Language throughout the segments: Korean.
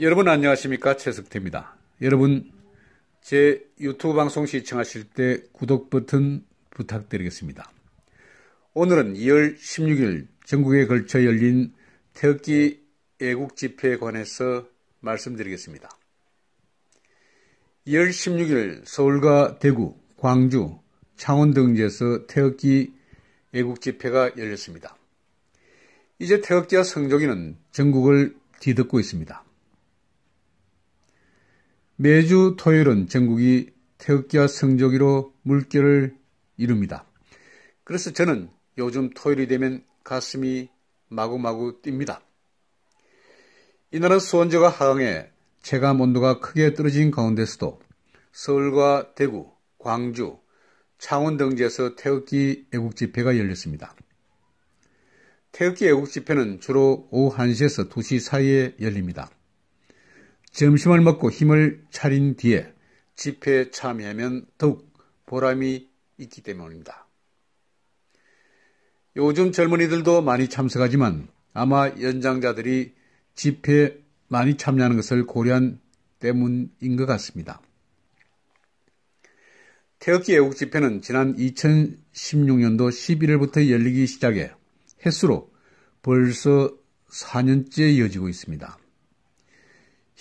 여러분 안녕하십니까? 최석태입니다. 여러분 제 유튜브 방송 시청하실 때 구독 버튼 부탁드리겠습니다. 오늘은 2월 16일 전국에 걸쳐 열린 태극기 애국 집회에 관해서 말씀드리겠습니다. 2월 16일 서울과 대구, 광주, 창원 등지에서 태극기 애국 집회가 열렸습니다. 이제 태극기와 성조기는 전국을 뒤덮고 있습니다. 매주 토요일은 전국이 태극기와 성조기로 물결을 이룹니다. 그래서 저는 요즘 토요일이 되면 가슴이 마구마구 뜁니다. 이날은 수온저가 하강해 체감 온도가 크게 떨어진 가운데서도 서울과 대구, 광주, 창원 등지에서 태극기 애국 집회가 열렸습니다. 태극기 애국 집회는 주로 오후 1시에서 2시 사이에 열립니다. 점심을 먹고 힘을 차린 뒤에 집회에 참여하면 더욱 보람이 있기 때문입니다. 요즘 젊은이들도 많이 참석하지만 아마 연장자들이 집회에 많이 참여하는 것을 고려한 때문인 것 같습니다. 태극기 애국 집회는 지난 2016년도 11월부터 열리기 시작해 횟수로 벌써 4년째 이어지고 있습니다.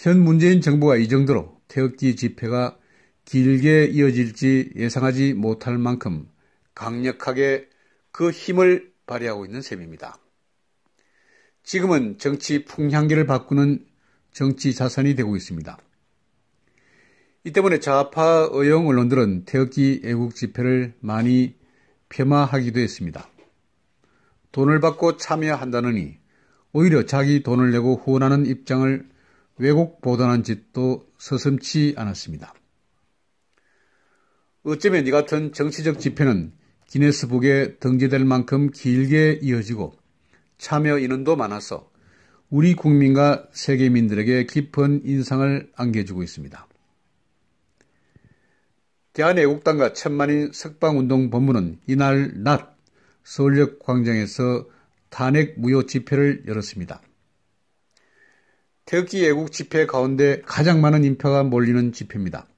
현 문재인 정부가 이 정도로 태극기 집회가 길게 이어질지 예상하지 못할 만큼 강력하게 그 힘을 발휘하고 있는 셈입니다. 지금은 정치 풍향기를 바꾸는 정치 자산이 되고 있습니다. 이 때문에 좌파 의용 언론들은 태극기 애국 집회를 많이 폄하하기도 했습니다. 돈을 받고 참여한다느니 오히려 자기 돈을 내고 후원하는 입장을 왜곡 보도하는 짓도 서슴지 않았습니다. 어쩌면 이 같은 정치적 집회는 기네스북에 등재될 만큼 길게 이어지고 참여 인원도 많아서 우리 국민과 세계민들에게 깊은 인상을 안겨주고 있습니다. 대한애국당과 천만인 석방운동본부는 이날 낮 서울역 광장에서 탄핵 무효 집회를 열었습니다. 태극기 애국 집회 가운데 가장 많은 인파가 몰리는 집회입니다.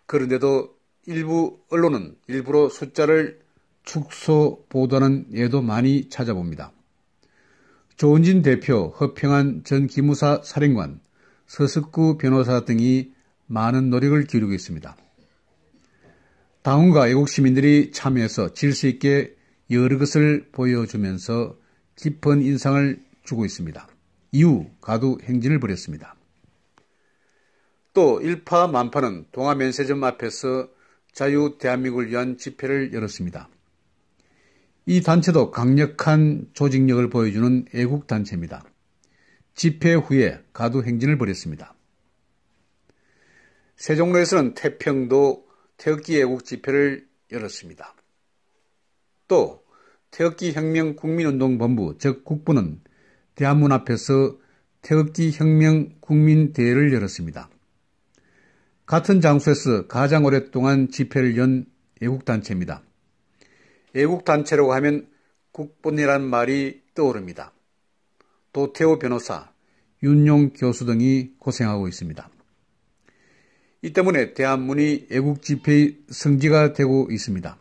그런데도 일부 언론은 일부러 숫자를 축소 보도하는 예도 많이 찾아봅니다. 조은진 대표, 허평한 전 기무사 사령관, 서석구 변호사 등이 많은 노력을 기울이고 있습니다. 당원과 애국시민들이 참여해서 질서 있게 여러 것을 보여주면서 깊은 인상을 주고 있습니다. 이후 가두 행진을 벌였습니다. 또 일파만파는 동아면세점 앞에서 자유 대한민국을 위한 집회를 열었습니다. 이 단체도 강력한 조직력을 보여주는 애국단체입니다. 집회 후에 가두 행진을 벌였습니다. 세종로에서는 태평도 태극기 애국 집회를 열었습니다. 또 태극기 혁명 국민운동본부 즉 국부는 대한문 앞에서 태극기 혁명 국민대회를 열었습니다. 같은 장소에서 가장 오랫동안 집회를 연 애국단체입니다. 애국단체라고 하면 국본이라는 말이 떠오릅니다. 도태호 변호사, 윤용 교수 등이 고생하고 있습니다. 이 때문에 대한문이 애국집회의 성지가 되고 있습니다.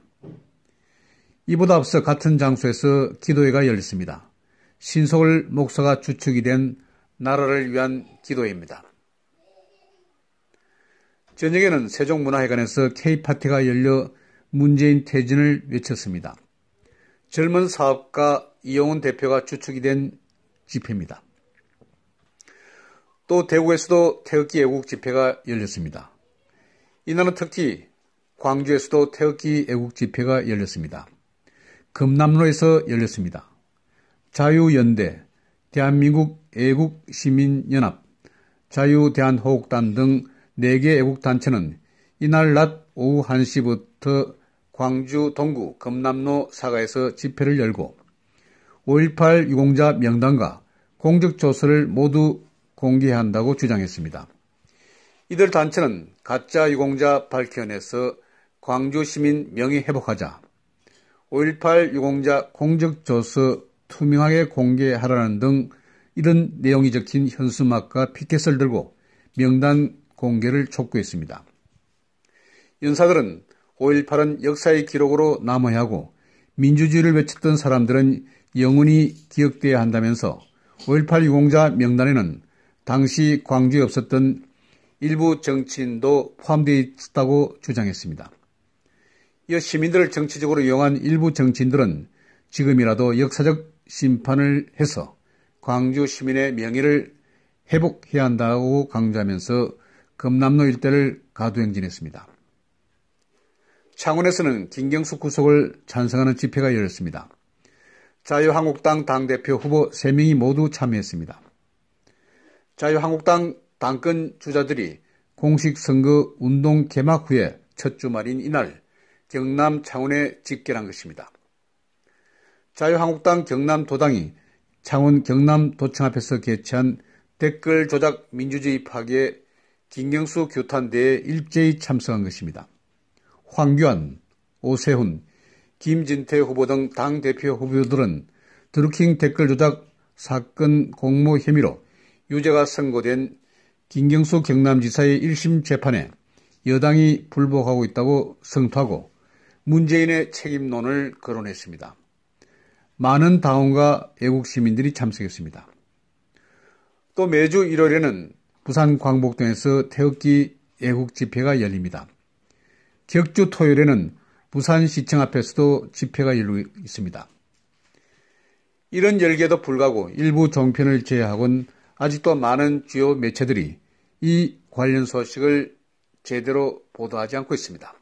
이보다 앞서 같은 장소에서 기도회가 열렸습니다. 신석월 목사가 주축이 된 나라를 위한 기도회입니다. 저녁에는 세종문화회관에서 K파티가 열려 문재인 퇴진을 외쳤습니다. 젊은 사업가 이용훈 대표가 주축이 된 집회입니다. 또 대구에서도 태극기 애국 집회가 열렸습니다. 이날은 특히 광주에서도 태극기 애국 집회가 열렸습니다. 금남로에서 열렸습니다. 자유연대, 대한민국 애국시민연합, 자유대한호국단 등 4개 애국단체는 이날 낮 오후 1시부터 광주 동구 금남로 사가에서 집회를 열고 5.18 유공자 명단과 공적조서를 모두 공개한다고 주장했습니다. 이들 단체는 가짜 유공자 밝혀내서 광주시민 명예회복하자, 5.18 유공자 공적조서 투명하게 공개하라는 등 이런 내용이 적힌 현수막과 피켓을 들고 명단 공개를 촉구했습니다. 연사들은 5.18은 역사의 기록으로 남아야 하고 민주주의를 외쳤던 사람들은 영원히 기억돼야 한다면서 5.18 유공자 명단에는 당시 광주에 없었던 일부 정치인도 포함되어 있었다고 주장했습니다. 이어 시민들을 정치적으로 이용한 일부 정치인들은 지금이라도 역사적 심판을 해서 광주 시민의 명예를 회복해야 한다고 강조하면서 금남로 일대를 가두행진했습니다. 창원에서는 김경수 구속을 찬성하는 집회가 열렸습니다. 자유한국당 당대표 후보 3명이 모두 참여했습니다. 자유한국당 당권 주자들이 공식 선거 운동 개막 후에 첫 주말인 이날 경남 창원에 집결한 것입니다. 자유한국당 경남도당이 창원 경남도청 앞에서 개최한 댓글 조작 민주주의 파괴 김경수 규탄대에 일제히 참석한 것입니다. 황교안, 오세훈, 김진태 후보 등 당대표 후보들은 드루킹 댓글 조작 사건 공모 혐의로 유죄가 선고된 김경수 경남지사의 1심 재판에 여당이 불복하고 있다고 성토하고 문재인의 책임론을 거론했습니다. 많은 당원과 애국 시민들이 참석했습니다. 또 매주 1월에는 부산 광복동에서 태극기 애국 집회가 열립니다. 격주 토요일에는 부산시청 앞에서도 집회가 열리고 있습니다. 이런 열기에도 불구하고 일부 종편을 제외하고는 아직도 많은 주요 매체들이 이 관련 소식을 제대로 보도하지 않고 있습니다.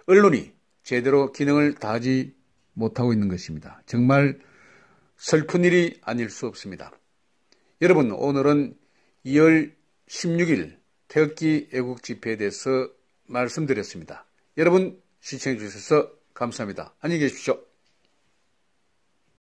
언론이 제대로 기능을 다하지 못하고 있는 것입니다. 정말 슬픈 일이 아닐 수 없습니다. 여러분, 오늘은 2월 16일 태극기 애국 집회에 대해서 말씀드렸습니다. 여러분 시청해 주셔서 감사합니다. 안녕히 계십시오.